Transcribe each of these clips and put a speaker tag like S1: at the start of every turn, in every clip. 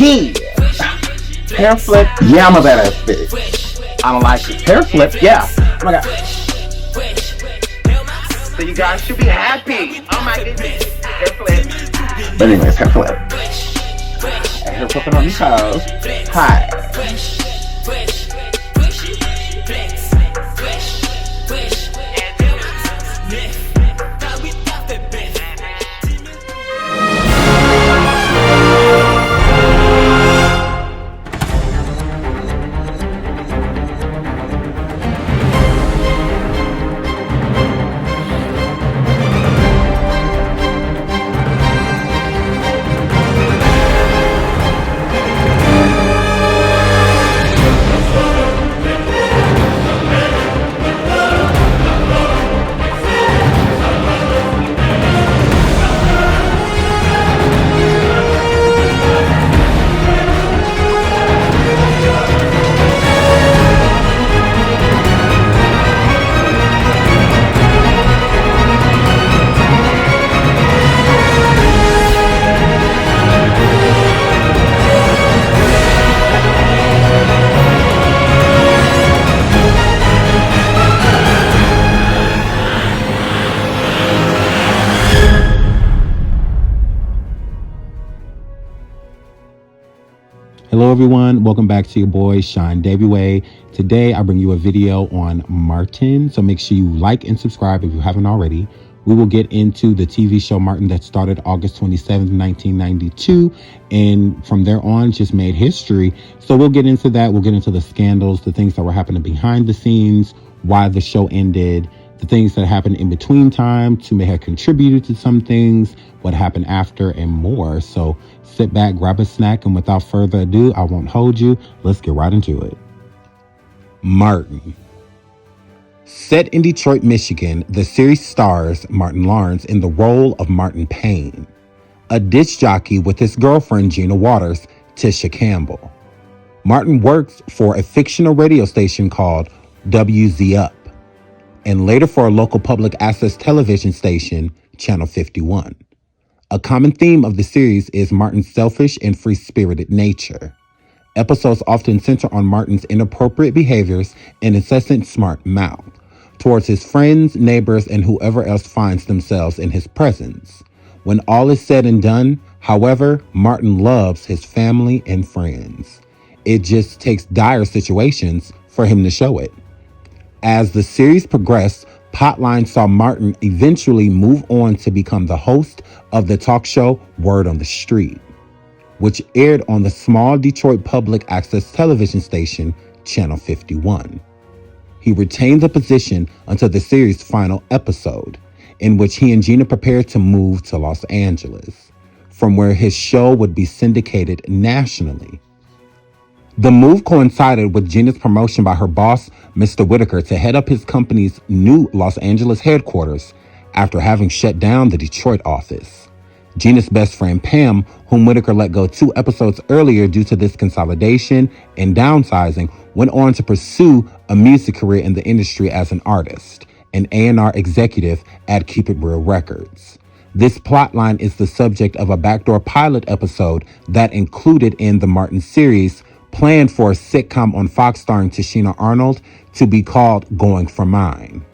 S1: Yeah. Hair flip. Yeah, I'm a badass bitch. I don't like it. Hair flip. Yeah. Oh my god. So you guys should be happy. Oh my goodness. Hair flip. But anyways, hair flip. And hair flipping on these hoes. Hi.
S2: Hello everyone, welcome back to your boy SeanDavieWay. Today I bring you a video on Martin, so make sure you like and subscribe if you haven't already. We will get into the TV show Martin that started August 27th, 1992, and from there on just made history. So we'll get into that. We'll get into the scandals, the things that were happening behind the scenes, why the show ended, the things that happened in between time to may have contributed to some things, what happened after, and more. So sit back, grab a snack, and without further ado, I won't hold you. Let's get right into it. Martin. Set in Detroit, Michigan, the series stars Martin Lawrence in the role of Martin Payne, a disc jockey with his girlfriend Gina Waters, Tisha Campbell. Martin works for a fictional radio station called WZ Up, and later for a local public access television station, Channel 51. A common theme of the series is Martin's selfish and free-spirited nature. Episodes often center on Martin's inappropriate behaviors and incessant smart mouth towards his friends, neighbors, and whoever else finds themselves in his presence. When all is said and done, however, Martin loves his family and friends. It just takes dire situations for him to show it. As the series progressed, Potline saw Martin eventually move on to become the host of the talk show Word on the Street, which aired on the small Detroit public access television station, Channel 51. He retained the position until the series' final episode, in which he and Gina prepared to move to Los Angeles, from where his show would be syndicated nationally. The move coincided with Gina's promotion by her boss, Mr. Whitaker, to head up his company's new Los Angeles headquarters after having shut down the Detroit office. Gina's best friend, Pam, whom Whitaker let go 2 episodes earlier due to this consolidation and downsizing, went on to pursue a music career in the industry as an artist, an A&R executive at Keep It Real Records. This plotline is the subject of a backdoor pilot episode that included in the Martin series, planned for a sitcom on Fox starring Tichina Arnold to be called Going for Mine.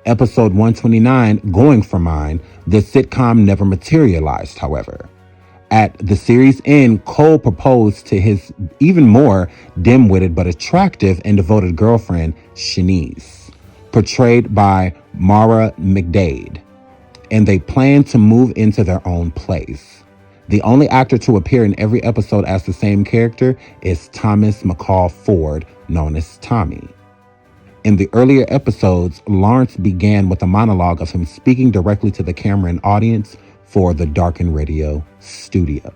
S2: Episode 129, Going for Mine, the sitcom never materialized, however. At the series' end, Cole proposed to his even more dim-witted but attractive and devoted girlfriend, Shanice, portrayed by Mara McDade, and they planned to move into their own place. The only actor to appear in every episode as the same character is Thomas McCall Ford, known as Tommy. In the earlier episodes, Lawrence began with a monologue of him speaking directly to the camera and audience for the Darken Radio studio.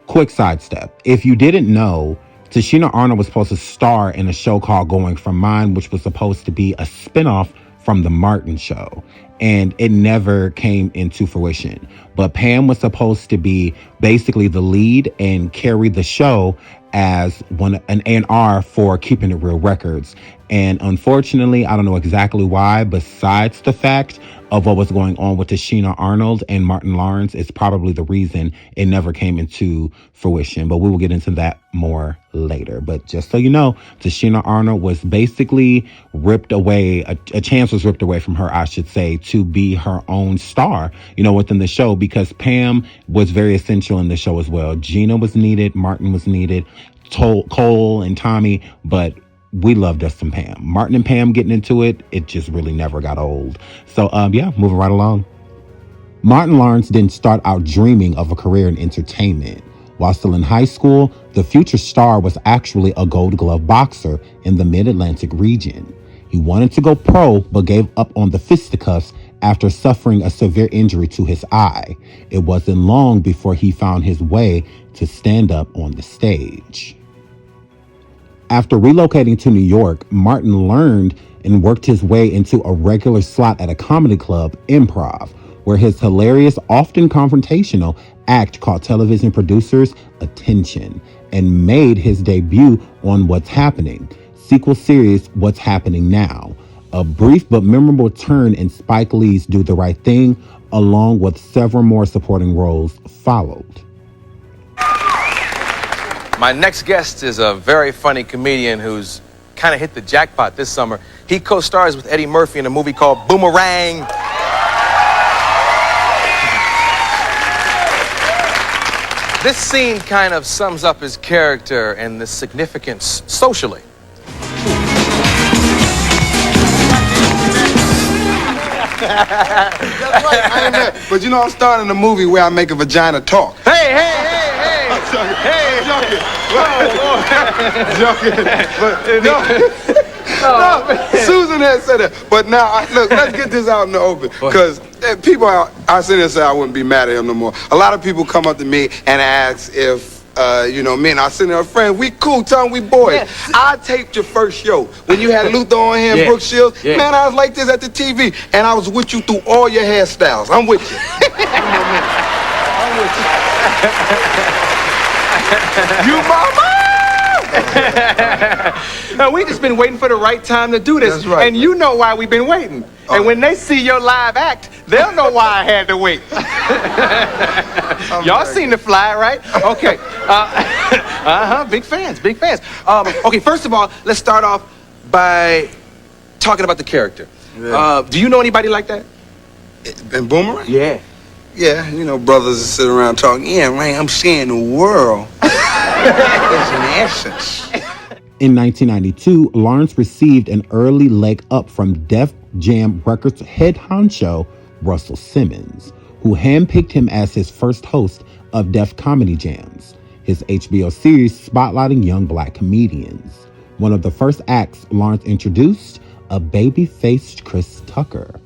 S2: Quick sidestep. If you didn't know, Tichina Arnold was supposed to star in a show called Going for Mine, which was supposed to be a spinoff from The Martin Show. and it never came into fruition. But Pam was supposed to be basically the lead and carry the show as an A&R for Keeping It Real Records. And unfortunately, I don't know exactly why, besides the fact of what was going on with Tashina Arnold and Martin Lawrence, is probably the reason it never came into fruition. But we will get into that more later. But just so you know, Tashina Arnold was basically ripped away, a chance was ripped away from her, I should say, to be her own star, within the show, because Pam was very essential in the show as well. Gina was needed, Martin was needed, Cole and Tommy, but we loved us some Pam. Martin and Pam getting into it, it just really never got old. So, moving right along. Martin Lawrence didn't start out dreaming of a career in entertainment. While still in high school, the future star was actually a Gold Glove boxer in the Mid-Atlantic region. He wanted to go pro, but gave up on the fisticuffs after suffering a severe injury to his eye. It wasn't long before he found his way to stand up on the stage. After relocating to New York, Martin learned and worked his way into a regular slot at a comedy club, Improv, where his hilarious, often confrontational act caught television producers' attention and made his debut on What's Happening, sequel series What's Happening Now. A brief but memorable turn in Spike Lee's Do the Right Thing, along with several more supporting roles, followed.
S3: My next guest is a very funny comedian who's kind of hit the jackpot this summer. He co-stars with Eddie Murphy in a movie called Boomerang. This scene kind of sums up his character and the significance socially.
S4: That's right, I ain't mad. But I'm starting a movie where I make a vagina talk.
S3: Hey!
S4: I'm joking. But no, Susan had said that. But now, look, let's get this out in the open. Because people, I sit there and say I wouldn't be mad at him no more. A lot of people come up to me and ask if, me and I sit there, friend, we cool, tell them we boys. Yeah. I taped your first show when you had Luther on here and Brooke Shields. Yeah. Man, I was like this at the TV, and I was with you through all your hairstyles. I'm with you. I'm with you. You mama!
S3: We just been waiting for the right time to do this.
S4: That's right.
S3: And you know why we've been waiting. Oh. And when they see your live act, they'll know why I had to wait. Y'all seen the fly, right? Okay. Big fans. Okay, first of all, let's start off by talking about the character. Yeah. Do you know anybody like that?
S4: In Boomerang?
S3: Yeah.
S4: Yeah, brothers that sit around talking, man, I'm seeing the world. It's an essence.
S2: In 1992, Lawrence received an early leg up from Def Jam Records head honcho, Russell Simmons, who handpicked him as his first host of Def Comedy Jams, his HBO series spotlighting young black comedians. One of the first acts Lawrence introduced, a baby-faced Chris Tucker.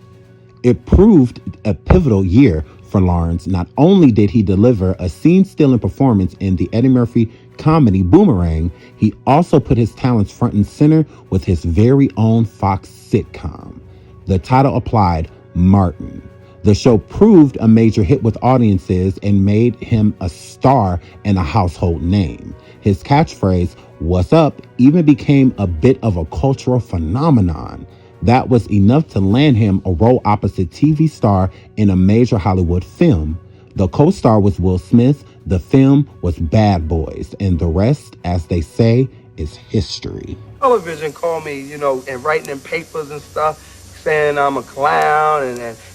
S2: It proved a pivotal year for Lawrence. Not only did he deliver a scene-stealing performance in the Eddie Murphy comedy Boomerang, he also put his talents front and center with his very own Fox sitcom. The title applied, Martin. The show proved a major hit with audiences and made him a star and a household name. His catchphrase, "What's up?" even became a bit of a cultural phenomenon. That was enough to land him a role opposite TV star in a major Hollywood film. The co-star was Will Smith. The film was Bad Boys, and the rest, as they say, is history.
S5: Television called me, and writing in papers and stuff, saying I'm a clown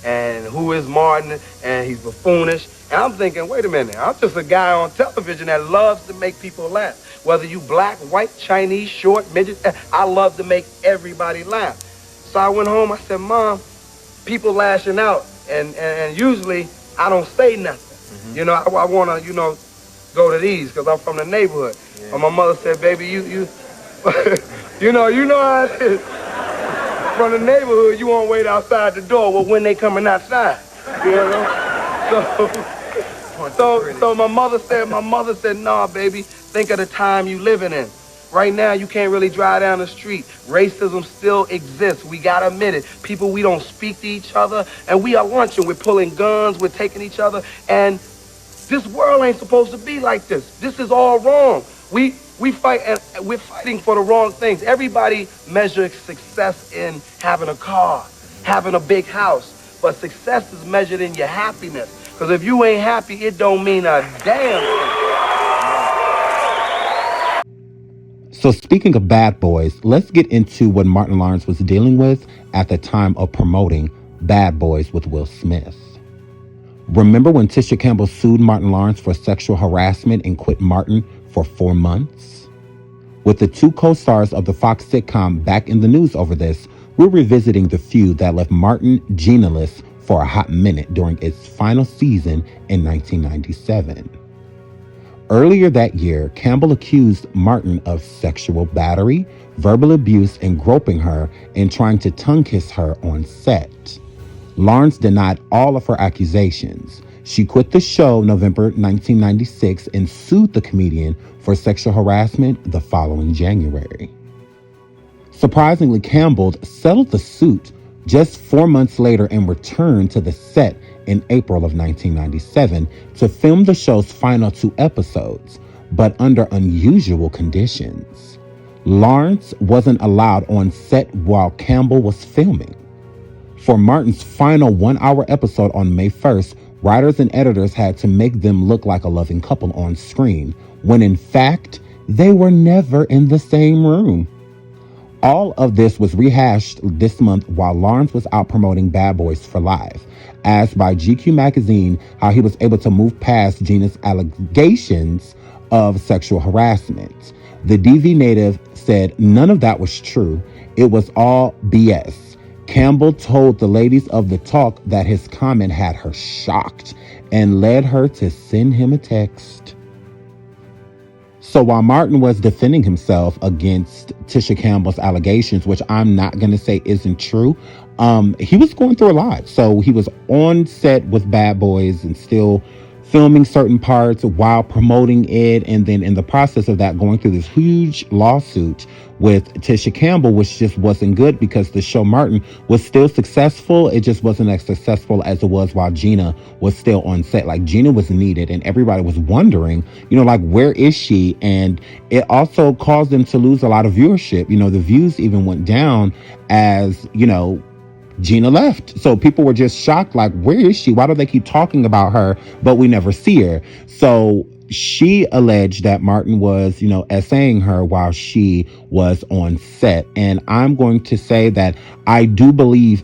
S5: and who is Martin and he's buffoonish. And I'm thinking, wait a minute, I'm just a guy on television that loves to make people laugh. Whether you black, white, Chinese, short, midget, I love to make everybody laugh. So I went home, I said, Mom, people lashing out, and usually I don't say nothing. Mm-hmm. I want to, go to these because I'm from the neighborhood. Yeah. And my mother said, baby, you you know how it is. From the neighborhood, you won't wait outside the door. Well, when they coming outside, So my mother said, nah, baby, think of the time you living in. Right now, you can't really drive down the street. Racism still exists. We gotta admit it. People, we don't speak to each other, and we are lunching. We're pulling guns. We're taking each other, and this world ain't supposed to be like this. This is all wrong. We fight, and we're fighting for the wrong things. Everybody measures success in having a car, having a big house, but success is measured in your happiness. Because if you ain't happy, it don't mean a damn thing.
S2: So speaking of bad boys, let's get into what Martin Lawrence was dealing with at the time of promoting Bad Boys with Will Smith. Remember when Tisha Campbell sued Martin Lawrence for sexual harassment and quit Martin for 4 months? With the two co-stars of the Fox sitcom back in the news over this, we're revisiting the feud that left Martin Gina-less for a hot minute during its final season in 1997. Earlier that year, Campbell accused Martin of sexual battery, verbal abuse, and groping her and trying to tongue kiss her on set. Lawrence denied all of her accusations. She quit the show November 1996 and sued the comedian for sexual harassment the following January. Surprisingly, Campbell settled the suit just 4 months later and returned to the set in April of 1997 to film the show's final 2 episodes, but under unusual conditions. Lawrence wasn't allowed on set while Campbell was filming. For Martin's final 1-hour episode on May 1st, writers and editors had to make them look like a loving couple on screen, when in fact, they were never in the same room. All of this was rehashed this month while Lawrence was out promoting Bad Boys for Life, asked by GQ magazine how he was able to move past Gina's allegations of sexual harassment. The DV native said none of that was true. It was all BS. Campbell told the ladies of the talk that his comment had her shocked and led her to send him a text. So while Martin was defending himself against Tisha Campbell's allegations, which I'm not going to say isn't true, he was going through a lot. So he was on set with Bad Boys and still filming certain parts while promoting it. And then in the process of that, going through this huge lawsuit with Tisha Campbell, which just wasn't good because the show Martin was still successful. It just wasn't as successful as it was while Gina was still on set. Like Gina was needed and everybody was wondering, like, where is she? And it also caused them to lose a lot of viewership. The views even went down as, Gina left. So people were just shocked, like, where is she? Why do they keep talking about her, but we never see her? So she alleged that Martin was, essaying her while she was on set. And I'm going to say that I do believe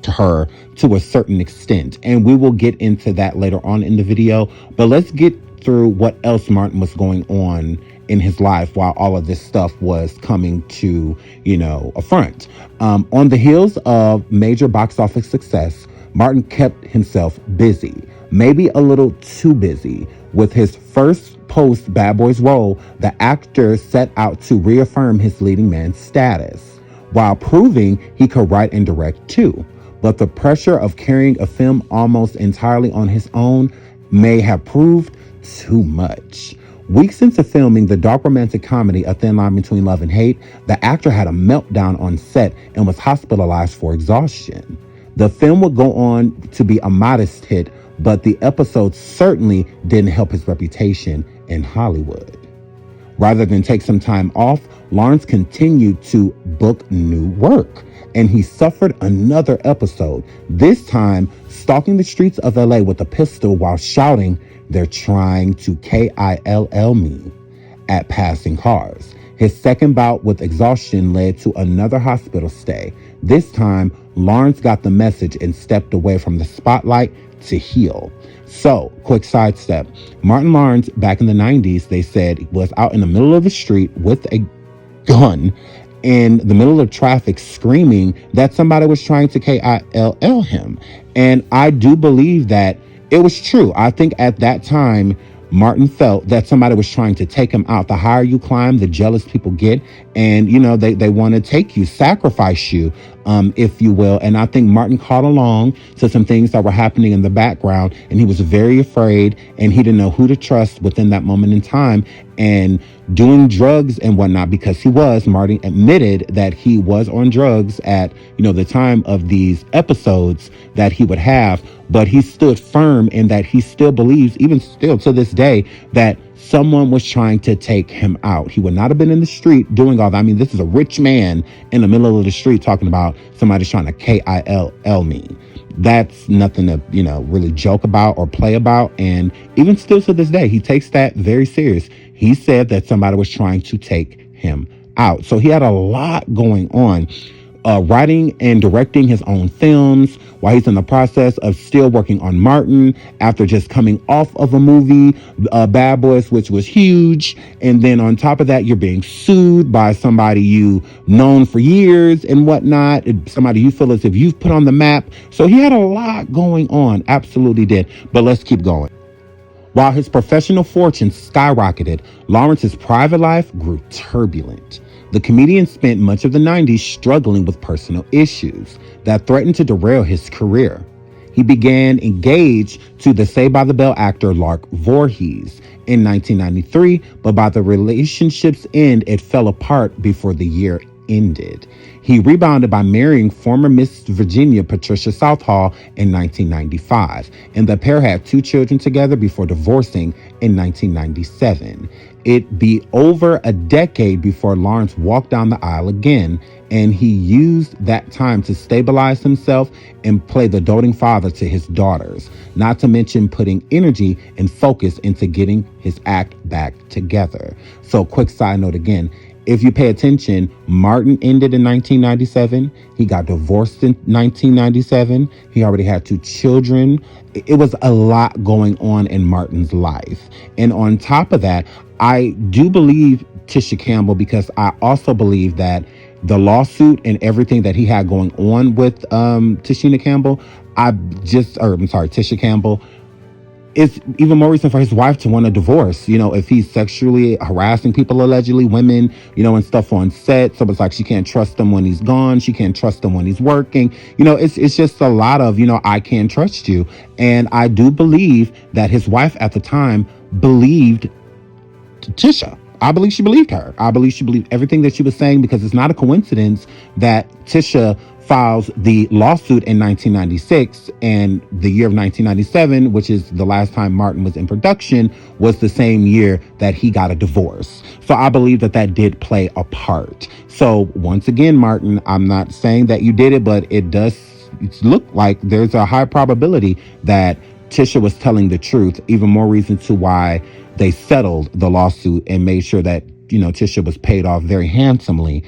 S2: her to a certain extent. And we will get into that later on in the video. But let's get through what else Martin was going on in his life while all of this stuff was coming to, a front. On the heels of major box office success, Martin kept himself busy, maybe a little too busy. With his first post Bad Boys role, the actor set out to reaffirm his leading man status, while proving he could write and direct too. But the pressure of carrying a film almost entirely on his own may have proved too much. Weeks into filming the dark romantic comedy A Thin Line Between Love and Hate, the actor had a meltdown on set and was hospitalized for exhaustion. The film would go on to be a modest hit, but the episode certainly didn't help his reputation in Hollywood. Rather than take some time off, Lawrence continued to book new work, and he suffered another episode, this time stalking the streets of LA with a pistol while shouting, "They're trying to kill me," at passing cars. His second bout with exhaustion led to another hospital stay. This time, Lawrence got the message and stepped away from the spotlight to heal. So, quick sidestep. Martin Lawrence, back in the 90s, they said, was out in the middle of the street with a gun in the middle of traffic screaming that somebody was trying to kill him. And I do believe that it was true. I think at that time, Martin felt that somebody was trying to take him out. The higher you climb, the jealous people get. And, they want to take you, sacrifice you. if you will. And I think Martin caught along to some things that were happening in the background, and he was very afraid, and he didn't know who to trust within that moment in time, and doing drugs and whatnot, because Martin admitted that he was on drugs at, the time of these episodes that he would have, but he stood firm in that he still believes, even still to this day, that someone was trying to take him out. He would not have been in the street doing all that. I mean, this is a rich man in the middle of the street talking about somebody trying to kill me. That's nothing to, really joke about or play about. And even still to this day, he takes that very serious. He said that somebody was trying to take him out. So he had a lot going on. Writing and directing his own films while he's in the process of still working on Martin after just coming off of a movie, Bad Boys, which was huge. And then on top of that, you're being sued by somebody you known for years and whatnot, somebody you feel as if you've put on the map. So he had a lot going on, absolutely did. But let's keep going. While his professional fortune skyrocketed, Lawrence's private life grew turbulent. The comedian spent much of the 90s struggling with personal issues that threatened to derail his career. He began engaged to the Saved by the Bell actor Lark Voorhees in 1993, but by the relationship's end, it fell apart before the year ended. He rebounded by marrying former Miss Virginia Patricia Southall in 1995, and the pair had 2 children together before divorcing in 1997. It'd be over a decade before Lawrence walked down the aisle again, and he used that time to stabilize himself and play the doting father to his daughters, not to mention putting energy and focus into getting his act back together. So, quick side note again, if you pay attention, Martin ended in 1997. He got divorced in 1997. He already had 2 children. It was a lot going on in Martin's life. And on top of that, I do believe Tisha Campbell, because I also believe that lawsuit and everything that he had going on with Tisha Campbell, it's even more reason for his wife to want a divorce, if he's sexually harassing people, allegedly, women, and stuff on set. So it's like she can't trust him when he's gone. She can't trust him when he's working. It's just a lot of, I can't trust you. And I do believe that his wife at the time believed Tisha. I believe she believed her. I believe she believed everything that she was saying, because it's not a coincidence that Tisha files the lawsuit in 1996, and the year of 1997, which is the last time Martin was in production, was the same year that he got a divorce. So I believe that did play a part. So once again, Martin, I'm not saying that you did it, but it does look like there's a high probability that Tisha was telling the truth. Even more reason to why they settled the lawsuit and made sure that Tisha was paid off very handsomely,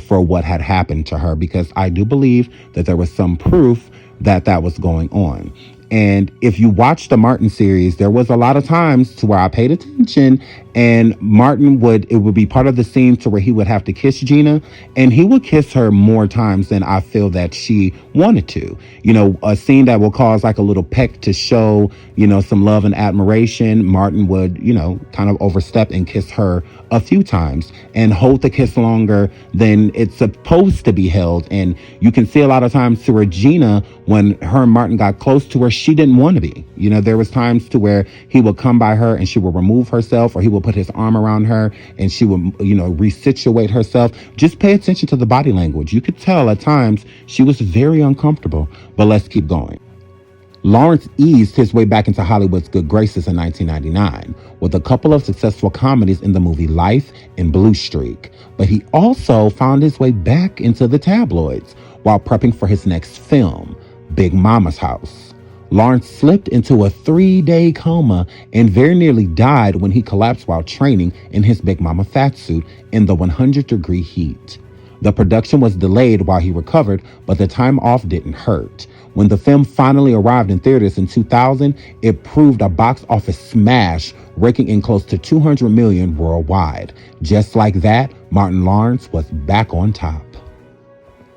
S2: for what had happened to her, because I do believe that there was some proof that was going on. And if you watch the Martin series, there was a lot of times to where I paid attention, and Martin would be part of the scene to where he would have to kiss Gina, and he would kiss her more times than I feel that she wanted to. A scene that will cause like a little peck to show, some love and admiration. Martin would, kind of overstep and kiss her a few times and hold the kiss longer than it's supposed to be held. And you can see a lot of times to where Gina, when her and Martin got close to her, she didn't want to be. There was times to where he would come by her and she would remove herself, or he would put his arm around her and she would, resituate herself. Just pay attention to the body language. You could tell at times she was very uncomfortable. But let's keep going. Lawrence eased his way back into Hollywood's good graces in 1999 with a couple of successful comedies in the movie Life and Blue Streak. But he also found his way back into the tabloids while prepping for his next film, Big Mama's House. Lawrence slipped into a 3-day coma and very nearly died when he collapsed while training in his Big Mama fat suit in the 100-degree heat. The production was delayed while he recovered, but the time off didn't hurt. When the film finally arrived in theaters in 2000, it proved a box office smash, raking in close to $200 million worldwide. Just like that, Martin Lawrence was back on top.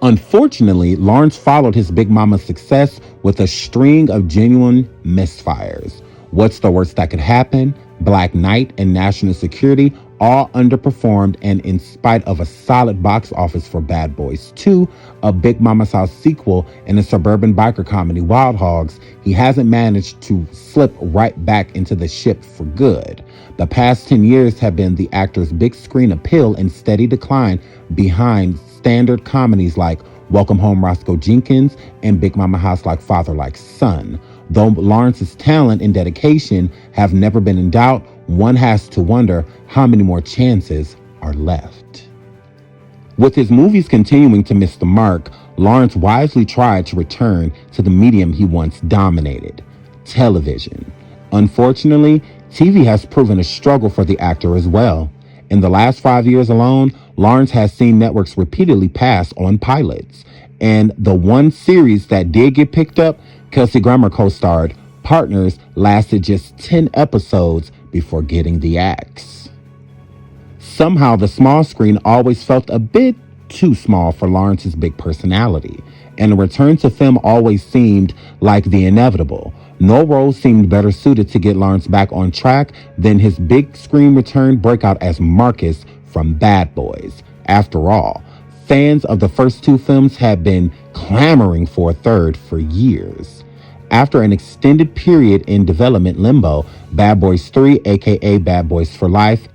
S2: Unfortunately, Lawrence followed his Big Mama's success with a string of genuine misfires. What's the Worst That Could Happen, Black Knight, and National Security all underperformed, and in spite of a solid box office for Bad Boys 2, a Big Mama's House sequel, and a suburban biker comedy Wild Hogs, he hasn't managed to slip right back into the ship for good. The past 10 years have been the actor's big screen appeal and steady decline behind standard comedies like Welcome Home Roscoe Jenkins and Big Mama House Like Father Like Son. Though Lawrence's talent and dedication have never been in doubt, one has to wonder how many more chances are left. With his movies continuing to miss the mark, Lawrence wisely tried to return to the medium he once dominated, television. Unfortunately, TV has proven a struggle for the actor as well. In the last 5 years alone, Lawrence has seen networks repeatedly pass on pilots. And the one series that did get picked up, Kelsey Grammer co-starred, Partners, lasted just 10 episodes before getting the axe. Somehow, the small screen always felt a bit too small for Lawrence's big personality, and a return to film always seemed like the inevitable. No role seemed better suited to get Lawrence back on track than his big screen return breakout as Marcus from Bad Boys. After all, fans of the first two films had been clamoring for a third for years. After an extended period in development limbo, Bad Boys 3, aka Bad Boys for Life,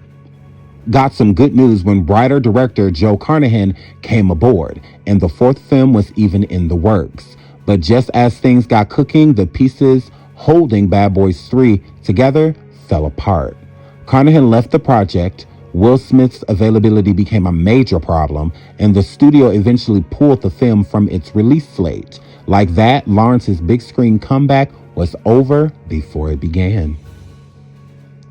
S2: got some good news when writer-director Joe Carnahan came aboard, and the fourth film was even in the works. But just as things got cooking, the pieces holding Bad Boys 3 together fell apart. Carnahan left the project, Will Smith's availability became a major problem, and the studio eventually pulled the film from its release slate. Like that, Lawrence's big screen comeback was over before it began.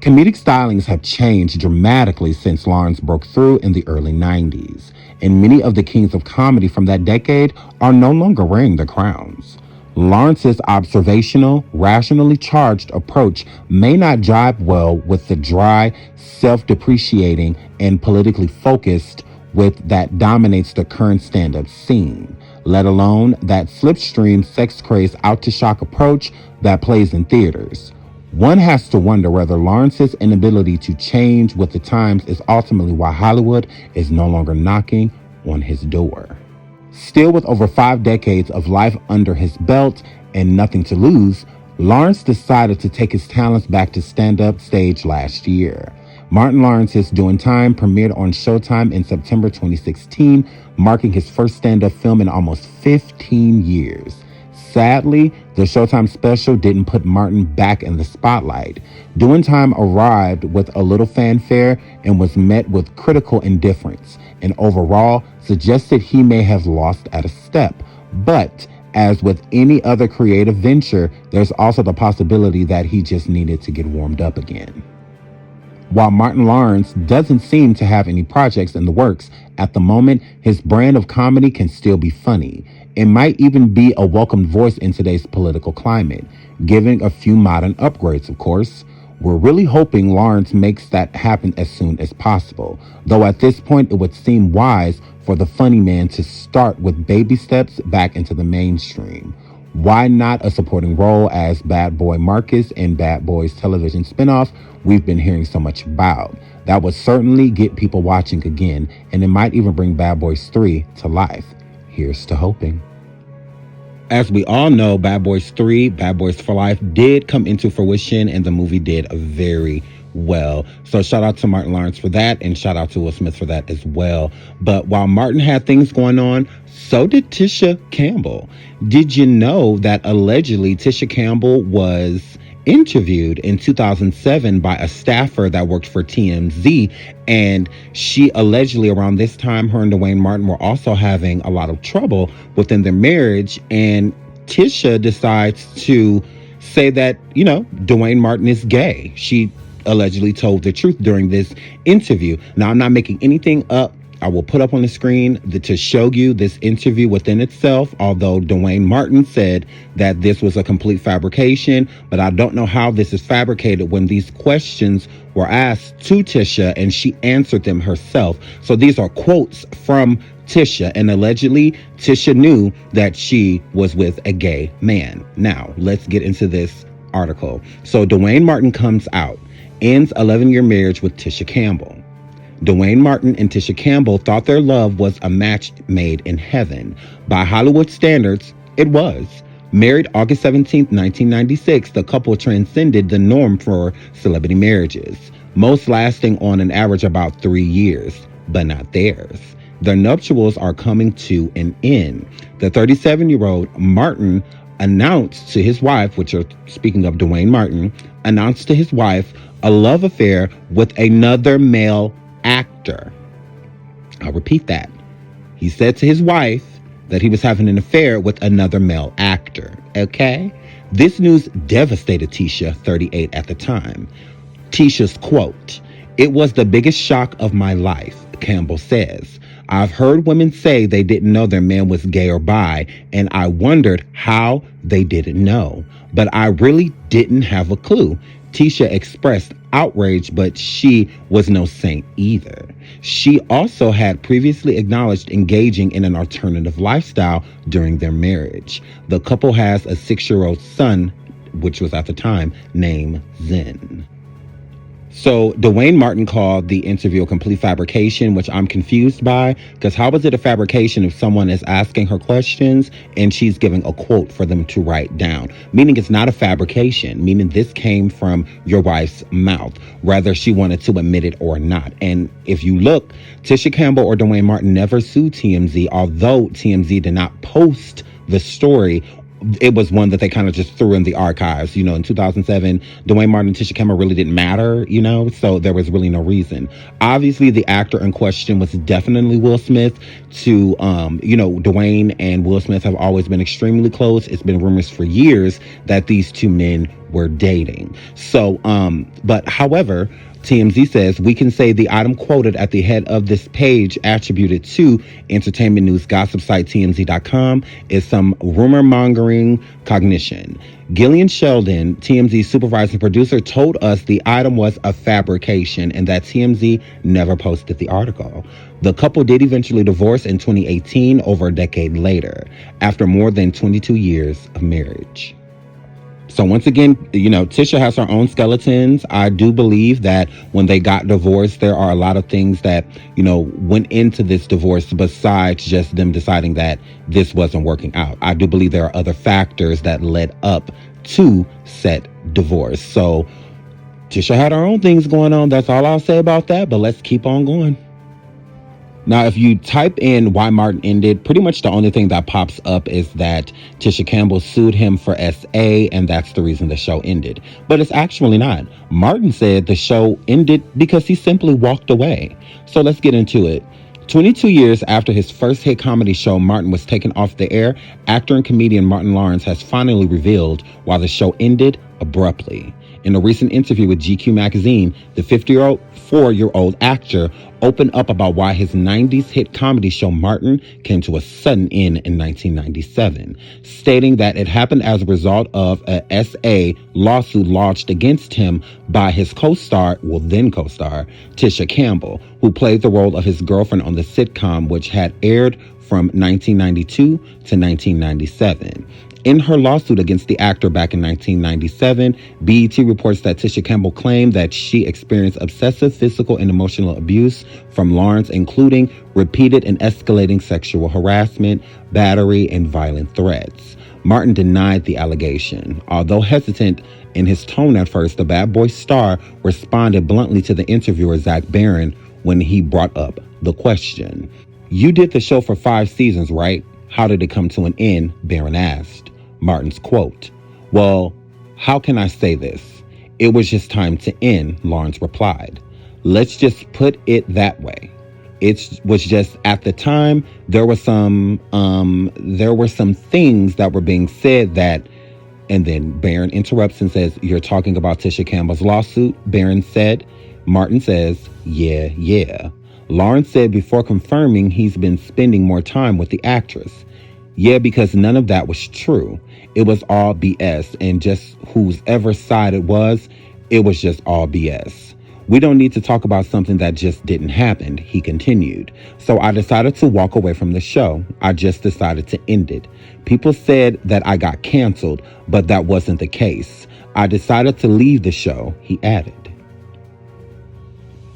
S2: Comedic stylings have changed dramatically since Lawrence broke through in the early 90s, and many of the kings of comedy from that decade are no longer wearing the crowns. Lawrence's observational, rationally charged approach may not jibe well with the dry, self-depreciating, and politically focused wit that dominates the current stand-up scene, let alone that slipstream, sex-crazed, out-to-shock approach that plays in theaters. One has to wonder whether Lawrence's inability to change with the times is ultimately why Hollywood is no longer knocking on his door. Still, with over 5 decades of life under his belt and nothing to lose, Lawrence decided to take his talents back to stand-up stage last year. Martin Lawrence's Doing Time premiered on Showtime in September 2016, marking his first stand-up film in almost 15 years. Sadly, the Showtime special didn't put Martin back in the spotlight. Doing Time arrived with a little fanfare and was met with critical indifference, and overall suggested he may have lost at a step. But as with any other creative venture, there's also the possibility that he just needed to get warmed up again. While Martin Lawrence doesn't seem to have any projects in the works at the moment, his brand of comedy can still be funny. It might even be a welcomed voice in today's political climate, giving a few modern upgrades, of course. We're really hoping Lawrence makes that happen as soon as possible, though at this point it would seem wise for the funny man to start with baby steps back into the mainstream. Why not a supporting role as Bad Boy Marcus in Bad Boys television spinoff we've been hearing so much about? That would certainly get people watching again, and it might even bring Bad Boys 3 to life. Here's to hoping. As we all know, Bad Boys 3, Bad Boys for Life did come into fruition, and the movie did very well. So shout out to Martin Lawrence for that, and shout out to Will Smith for that as well. But while Martin had things going on, so did Tisha Campbell. Did you know that allegedly Tisha Campbell was interviewed in 2007 by a staffer that worked for TMZ, and she allegedly around this time, her and Duane Martin were also having a lot of trouble within their marriage, and Tisha decides to say that, Duane Martin is gay. She allegedly told the truth during this interview. Now, I'm not making anything up. I will put up on the screen to show you this interview within itself, although Duane Martin said that this was a complete fabrication, but I don't know how this is fabricated when these questions were asked to Tisha and she answered them herself. So these are quotes from Tisha, and allegedly Tisha knew that she was with a gay man. Now, let's get into this article. So Duane Martin comes out, ends 11-year marriage with Tisha Campbell. Duane Martin and Tisha Campbell thought their love was a match made in heaven. By Hollywood standards, it was. Married August 17, 1996, the couple transcended the norm for celebrity marriages, most lasting on an average about 3 years, but not theirs. Their nuptials are coming to an end. The 37-year-old Martin announced to his wife, speaking of Duane Martin, announced to his wife a love affair with another male actor. I'll repeat that. He said to his wife that he was having an affair with another male actor. Okay? This news devastated Tisha, 38 at the time. Tisha's quote, "It was the biggest shock of my life," Campbell says. "I've heard women say they didn't know their man was gay or bi, and I wondered how they didn't know. But I really didn't have a clue." Tisha expressed outrage, but she was no saint either. She also had previously acknowledged engaging in an alternative lifestyle during their marriage. The couple has a 6-year-old son, which was at the time named Zen. So Duane Martin called the interview a complete fabrication, which I'm confused by, because how is it a fabrication if someone is asking her questions and she's giving a quote for them to write down? Meaning it's not a fabrication, meaning this came from your wife's mouth, whether she wanted to admit it or not. And if you look, Tisha Campbell or Duane Martin never sued TMZ, although TMZ did not post the story. It was one that they kind of just threw in the archives. You know, in 2007, Duane Martin and Tisha Campbell really didn't matter, you know, so there was really no reason. Obviously, the actor in question was definitely Will Smith. Duane and Will Smith have always been extremely close. It's been rumors for years that these two men were dating. So, but however, TMZ says, "We can say the item quoted at the head of this page attributed to entertainment news gossip site TMZ.com is some rumor-mongering cognition. Gillian Sheldon, TMZ supervising producer, told us the item was a fabrication and that TMZ never posted the article." The couple did eventually divorce in 2018, over a decade later, after more than 22 years of marriage. So once again, Tisha has her own skeletons. I do believe that when they got divorced, there are a lot of things that, went into this divorce besides just them deciding that this wasn't working out. I do believe there are other factors that led up to said divorce. So Tisha had her own things going on. That's all I'll say about that. But let's keep on going. Now, if you type in why Martin ended, pretty much the only thing that pops up is that Tisha Campbell sued him for SA, and that's the reason the show ended. But it's actually not. Martin said the show ended because he simply walked away. So let's get into it. 22 years after his first hit comedy show, Martin, was taken off the air, actor and comedian Martin Lawrence has finally revealed why the show ended abruptly. In a recent interview with GQ magazine, the 54-year-old actor opened up about why his 90s hit comedy show Martin came to a sudden end in 1997, stating that it happened as a result of a SA lawsuit lodged against him by his then co-star, Tisha Campbell, who played the role of his girlfriend on the sitcom, which had aired from 1992 to 1997. In her lawsuit against the actor back in 1997, BET reports that Tisha Campbell claimed that she experienced obsessive physical and emotional abuse from Lawrence, including repeated and escalating sexual harassment, battery, and violent threats. Martin denied the allegation. Although hesitant in his tone at first, the Bad Boy star responded bluntly to the interviewer, Zach Barron, when he brought up the question. "You did the show for 5 seasons, right? How did it come to an end?" Barron asked. Martin's quote, "Well, how can I say this? It was just time to end," Lawrence replied. "Let's just put it that way. It was just at the time there were some things that were being said that," and then Barron interrupts and says, "You're talking about Tisha Campbell's lawsuit?" Barron said. Martin says, yeah. Lawrence said before confirming he's been spending more time with the actress. "Yeah, because none of that was true. It was all BS, and just whoever side it was just all BS. We don't need to talk about something that just didn't happen," he continued. "So I decided to walk away from the show. I just decided to end it. People said that I got canceled, but that wasn't the case. I decided to leave the show," he added.